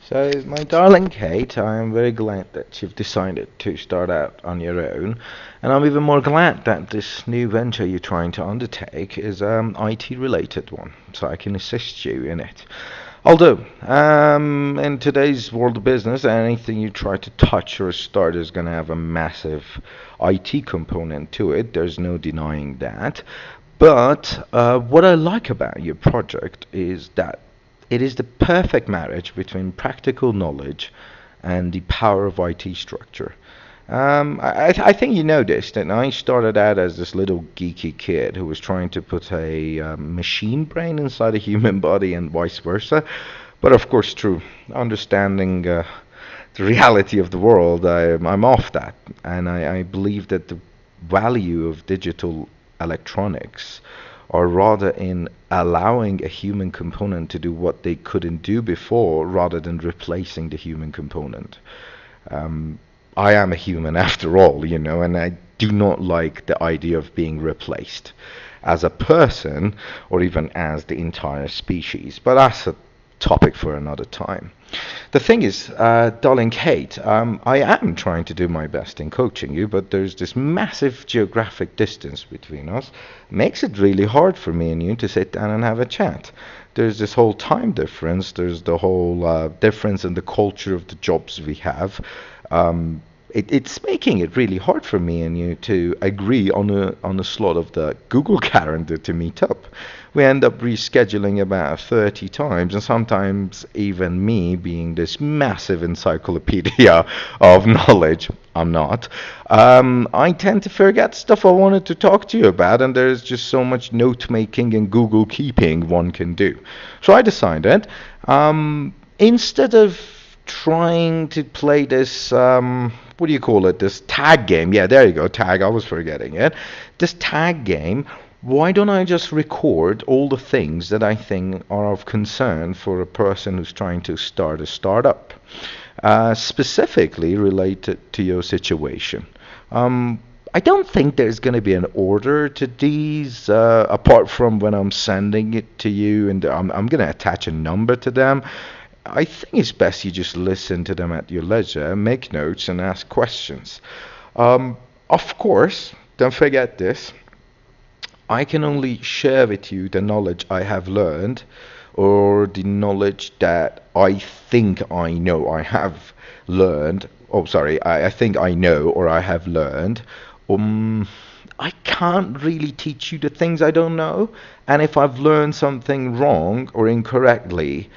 So, my darling Kate, I am very glad that you've decided to start out on your own, and I'm even more glad that this new venture you're trying to undertake is IT related one, so I can assist you in it. Although, in today's world of business, anything you try to touch or start is going to have a massive IT component to it. There's no denying that. But what I like about your project is that it is the perfect marriage between practical knowledge and the power of IT structure. I think you know this, that I started out as this little geeky kid who was trying to put a machine brain inside a human body and vice versa. But of course, through understanding the reality of the world, I'm off that. And I believe that the value of digital electronics or rather in allowing a human component to do what they couldn't do before rather than replacing the human component. Um, I am a human after all, and I do not like the idea of being replaced as a person or even as the entire species. But that's a topic for another time. The thing is, darling Kate, I am trying to do my best in coaching you, but there's this massive geographic distance between us. Makes it really hard for me and you to sit down and have a chat. There's this whole time difference. There's the whole difference in the culture of the jobs we have. It's making it really hard for me and you to agree on a slot of the Google Calendar to meet up. We end up rescheduling about 30 times, and sometimes even me, being this massive encyclopedia of knowledge, I'm not. I tend to forget stuff I wanted to talk to you about, and there's just so much note making and Google keeping one can do. So I decided, instead of trying to play this what do you call it, this tag game, yeah, there you go, tag, I was forgetting it, this tag game, why don't I just record all the things that I think are of concern for a person who's trying to start a startup, specifically related to your situation. I don't think there's going to be an order to these, apart from when I'm sending it to you, and I'm going to attach a number to them. I think it's best you just listen to them at your leisure, make notes, and ask questions. Of course, don't forget this. I can only share with you the knowledge I have learned or the knowledge that I think I know I have learned. Oh, sorry, I think I know or I have learned. Um, I can't really teach you the things I don't know. And if I've learned something wrong or incorrectly,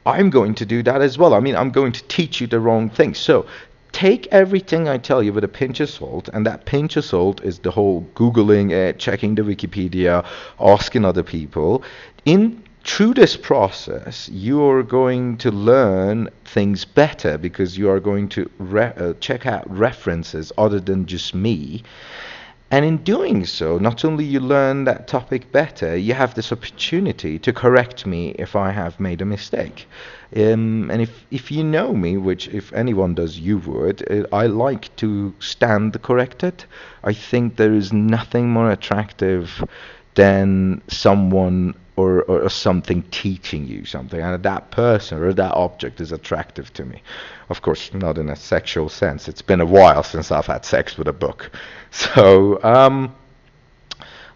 I'm going to do that as well. I mean, I'm going to teach you the wrong thing. So take everything I tell you with a pinch of salt, and that pinch of salt is the whole Googling it, checking the Wikipedia, asking other people. In through this process, you are going to learn things better because you are going to check out references other than just me. And in doing so, not only you learn that topic better, you have this opportunity to correct me if I have made a mistake. And if you know me, which if anyone does, you would, I like to stand corrected. I think there is nothing more attractive than someone or something teaching you something, and that person or that object is attractive to me. Of course, not in a sexual sense. It's been a while since I've had sex with a book. So,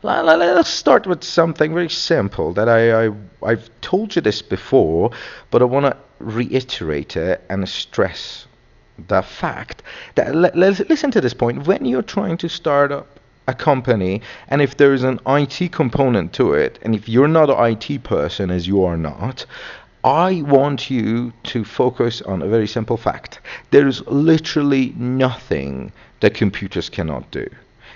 let's start with something very simple that I've told you this before, but I want to reiterate it and stress the fact that let's listen to this point. When you're trying to start up a company, and if there is an IT component to it, and if you're not an IT person, as you are not, I want you to focus on a very simple fact. There is literally nothing that computers cannot do.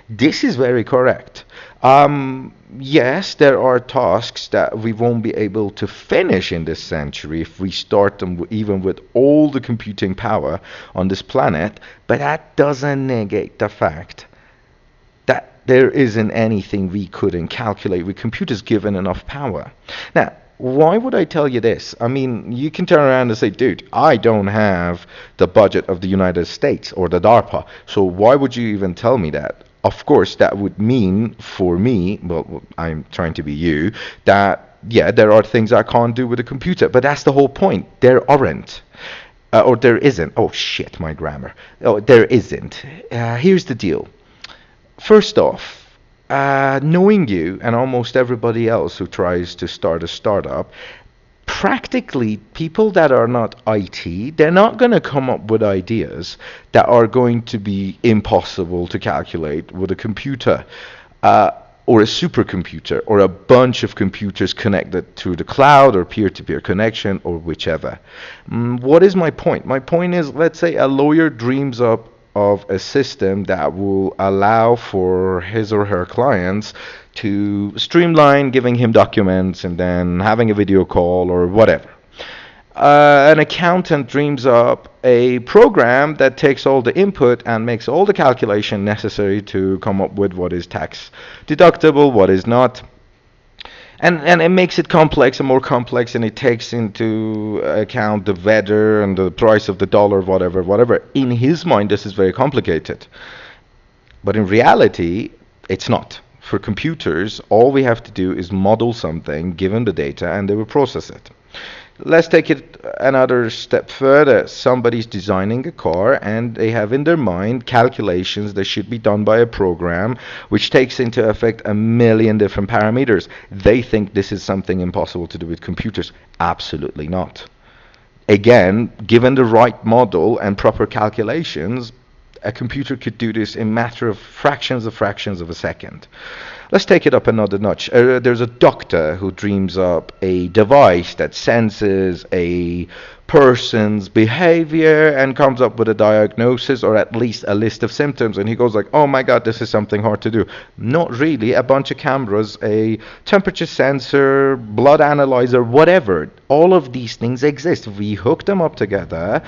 This is very correct. Yes, there are tasks that we won't be able to finish in this century if we start them even with all the computing power on this planet, but that doesn't negate the fact that there isn't anything we couldn't calculate with computers given enough power. Now, why would I tell you this? I mean, you can turn around and say, dude, I don't have the budget of the United States or the DARPA, so why would you even tell me that? Of course, that would mean for me, well, I'm trying to be you, that, yeah, there are things I can't do with a computer, but that's the whole point. There aren't. Or there isn't. Oh shit, my grammar. Oh, there isn't. Here's the deal. First off, knowing you and almost everybody else who tries to start a startup, practically people that are not IT, they're not going to come up with ideas that are going to be impossible to calculate with a computer. Or a supercomputer, or a bunch of computers connected through the cloud, or peer-to-peer connection, or whichever. What is my point? My point is, let's say a lawyer dreams up of a system that will allow for his or her clients to streamline giving him documents and then having a video call or whatever. An accountant dreams up a program that takes all the input and makes all the calculation necessary to come up with what is tax deductible, what is not. And it makes it complex and more complex, and it takes into account the weather and the price of the dollar, whatever. In his mind, this is very complicated. But in reality, it's not. For computers, all we have to do is model something, given the data, and they will process it. Let's take it another step further. Somebody's designing a car and they have in their mind calculations that should be done by a program which takes into effect a million different parameters. They think this is something impossible to do with computers. Absolutely not. Again, given the right model and proper calculations, a computer could do this in matter of fractions of a second. Let's take it up another notch. There's a doctor who dreams up a device that senses a person's behavior and comes up with a diagnosis, or at least a list of symptoms, and he goes like, oh my god, this is something hard to do. Not really. A bunch of cameras, a temperature sensor, blood analyzer, whatever. All of these things exist. We hook them up together,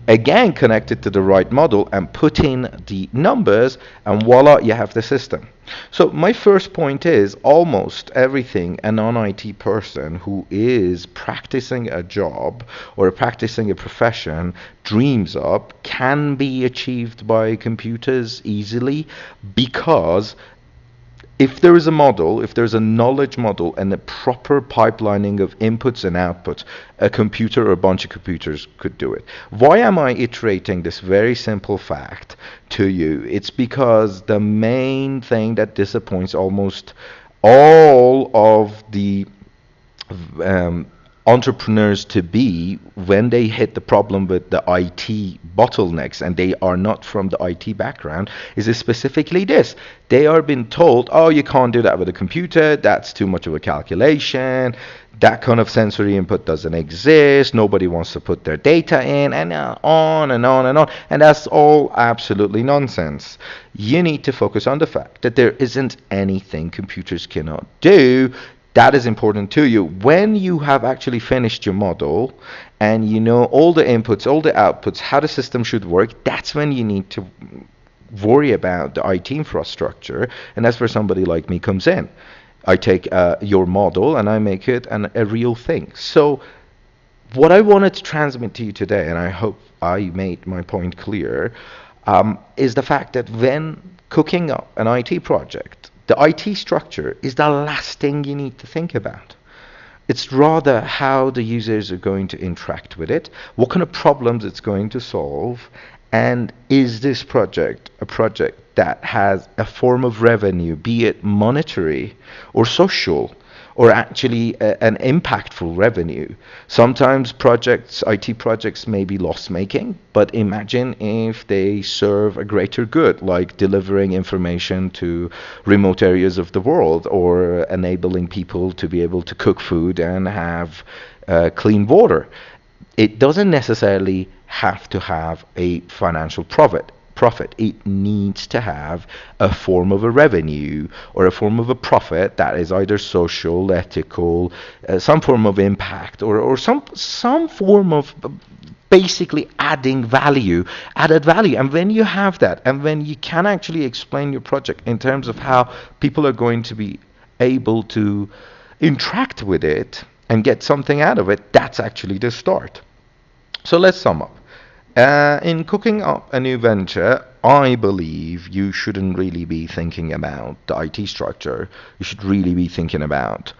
again connected to the right model, and put in the numbers, and voila, you have the system. So my first point is, almost everything a non-IT person who is practicing a job or practicing a profession dreams up can be achieved by computers easily, because if there is a model, if there's a knowledge model and a proper pipelining of inputs and outputs, a computer or a bunch of computers could do it. Why am I iterating this very simple fact to you? It's because the main thing that disappoints almost all of the entrepreneurs to be, when they hit the problem with the IT bottlenecks and they are not from the IT background, is specifically this. They are being told, oh, you can't do that with a computer, that's too much of a calculation, that kind of sensory input doesn't exist, nobody wants to put their data in, and on and on and on. And that's all absolutely nonsense. You need to focus on the fact that there isn't anything computers cannot do. That is important to you. When you have actually finished your model and you know all the inputs, all the outputs, how the system should work, that's when you need to worry about the IT infrastructure, and that's where somebody like me comes in. I take your model and I make it a real thing. So what I wanted to transmit to you today, and I hope I made my point clear, is the fact that when cooking up an IT project, the IT structure is the last thing you need to think about. It's rather how the users are going to interact with it, what kind of problems it's going to solve, and is this project a project that has a form of revenue, be it monetary or social, or actually an impactful revenue. Sometimes projects, IT projects, may be loss-making, but imagine if they serve a greater good, like delivering information to remote areas of the world, or enabling people to be able to cook food and have clean water. It doesn't necessarily have to have a financial profit. It needs to have a form of a revenue or a form of a profit that is either social, ethical, some form of impact, or some form of basically added value. And when you have that, and when you can actually explain your project in terms of how people are going to be able to interact with it and get something out of it, that's actually the start. So let's sum up. In cooking up a new venture, I believe you shouldn't really be thinking about the IT structure. You should really be thinking about,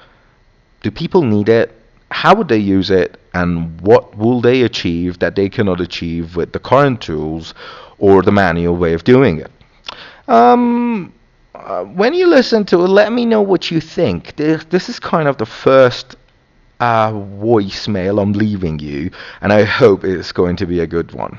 do people need it? how would they use it, and what will they achieve that they cannot achieve with the current tools or the manual way of doing it. When you listen to it, let me know what you think. This is kind of the first voicemail I'm leaving you, and I hope it's going to be a good one.